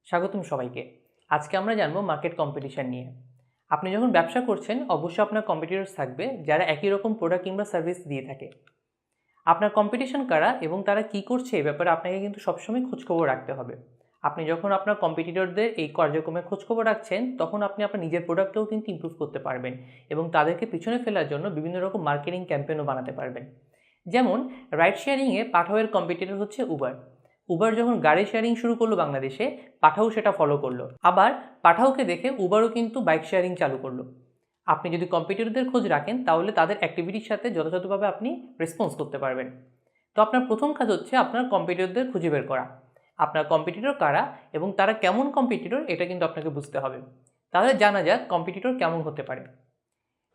স্বাগতম সবাইকে। আজকে আমরা জানবো মার্কেট কম্পিটিশন নিয়ে। আপনি যখন ব্যবসা করছেন অবশ্যই আপনার কম্পিটিটরস থাকবে যারা একই রকম প্রোডাক্ট কিংবা সার্ভিস দিয়ে থাকে। আপনার কম্পিটিশন কারা এবং তারা কি করছে এই ব্যাপারে আপনাকে কিন্তু সবসময় খোঁজখবর রাখতে হবে। আপনি যখন আপনার কম্পিটিটরদের এই কার্যক্রমে খোঁজখবর রাখছেন তখন আপনি আপনার নিজের প্রোডাক্টটাও কিন্তু ইমপ্রুভ করতে পারবেন এবং তাদেরকে পিছনে ফেলার জন্য বিভিন্ন রকম মার্কেটিং ক্যাম্পেইনও বানাতে পারবেন। যেমন রাইড শেয়ারিংয়ে পাঠাওয়ের কম্পিটিটর হচ্ছে উবার। উবার যখন গাড়ি শেয়ারিং শুরু করলো বাংলাদেশে, পাঠাও সেটা ফলো করলো। আবার পাঠাওকে দেখে উবারও কিন্তু বাইক শেয়ারিং চালু করলো। আপনি যদি কম্পিটিটরদের খোঁজ রাখেন তাহলে তাদের অ্যাক্টিভিটির সাথে যথাযথভাবে আপনি রেসপন্স করতে পারবেন। তো আপনার প্রথম কাজ হচ্ছে আপনার কম্পিটিটরদের খুঁজে বের করা। আপনার কম্পিটিটর কারা এবং তারা কেমন কম্পিটিটর এটা কিন্তু আপনাকে বুঝতে হবে। তাহলে জানা যাক কম্পিটিটর কেমন হতে পারে।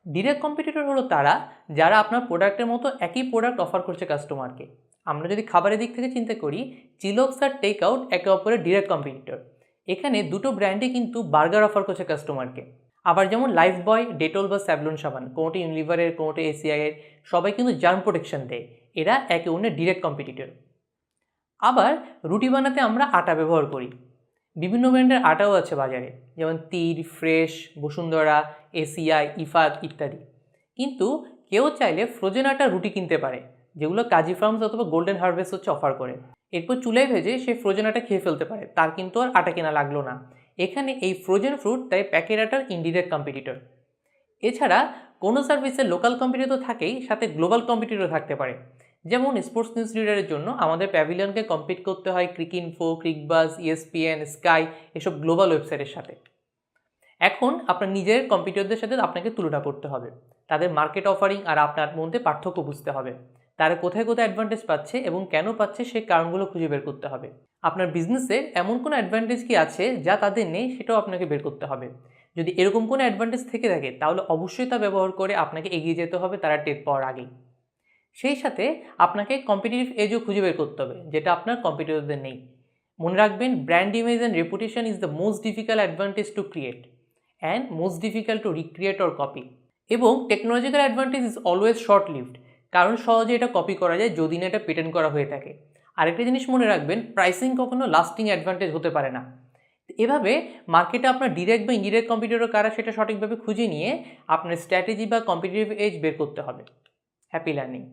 ডিরেক্ট কম্পিটিটর হলো তারা যারা আপনার প্রোডাক্টের মতো একই প্রোডাক্ট অফার করছে কাস্টমারকে। আমরা যদি খাবারের দিক থেকে চিন্তা করি, চিলক্স আর টেক আউট একে অপরের ডিরেক্ট কম্পিটিটর। এখানে দুটো ব্র্যান্ডই কিন্তু বার্গার অফার করছে কাস্টমারকে। আবার যেমন লাইফ বয়, ডেটল বা স্যাভলন সাবান, কোনোটি ইউনিলিভারের কোনোটি এসিআইয়ের, সবাই কিন্তু জার্ম প্রোটেকশন দেয়। এরা একে অন্যের ডিরেক্ট কম্পিটিটর। আবার রুটি বানাতে আমরা আটা ব্যবহার করি। বিভিন্ন ব্র্যান্ডের আটাও আছে বাজারে, যেমন তীর, ফ্রেশ, বসুন্ধরা, এসিআই, ইফাত ইত্যাদি। কিন্তু কেউ চাইলে ফ্রোজেন আটা রুটি কিনতে পারে, যেগুলো কাজী ফার্মস অথবা গোল্ডেন হারভেস্ট হচ্ছে অফার করে। এরপর চুলায় ভেজে সে ফ্রোজেন আটা খেয়ে ফেলতে পারে, তার কিন্তু আর আটা কেনা লাগলো না। এখানে এই ফ্রোজেন ফ্রুট তাই প্যাকেট আটার ইনডিরেক্ট কম্পিটিটর। এছাড়া কোনো সার্ভিসের লোকাল কম্পিটিটর থাকেই, সাথে গ্লোবাল কম্পিটিটর থাকতে পারে। যেমন স্পোর্টস নিউজ রিডারের জন্য আমাদের প্যাভিলিয়নকে কম্পিট করতে হয় ক্রিকইনফো, ক্রিকবাজ, ইএসপিএন, স্কাই এসব গ্লোবাল ওয়েবসাইটের সাথে। এখন আপনার নিজের কম্পিটিটরদের সাথে আপনাকে তুলনা করতে হবে, তাদের মার্কেট অফারিং আর আপনার মধ্যে পার্থক্য বুঝতে হবে। তারা কোথায় কোথায় অ্যাডভান্টেজ পাচ্ছে এবং কেন পাচ্ছে সেই কারণগুলো খুঁজে বের করতে হবে। আপনার বিজনেসের এমন কোনো অ্যাডভান্টেজ কি আছে যা তাদের নেই সেটাও আপনাকে বের করতে হবে। যদি এরকম কোনো অ্যাডভান্টেজ থেকে থাকে তাহলে অবশ্যই তা ব্যবহার করে আপনাকে এগিয়ে যেতে হবে তারা টের পাওয়ার আগেই। সেই সাথে আপনাকে কম্পিটিটিভ এজও খুঁজে বের করতে হবে যেটা আপনার কম্পিটিটরদের নেই। মনে রাখবেন, brand image and reputation is the most difficult advantage to create and most difficult to recreate or copy. এবং technological advantage is always short lived, কারণ সহজে এটা কপি করা যায় যদি না এটা পেটেন্ট করা হয়ে থাকে। আরেকটা জিনিস মনে রাখবেন, প্রাইসিং কখনো লাস্টিং অ্যাডভান্টেজ হতে পারে না। এভাবে মার্কেটে আপনার ডিরেক্ট বা ইনডিরেক্ট কম্পিটিটর কারা সেটা সঠিকভাবে খুঁজে নিয়ে আপনার স্ট্র্যাটেজি বা কম্পিটিটিভ এজ বের করতে হবে। Happy learning.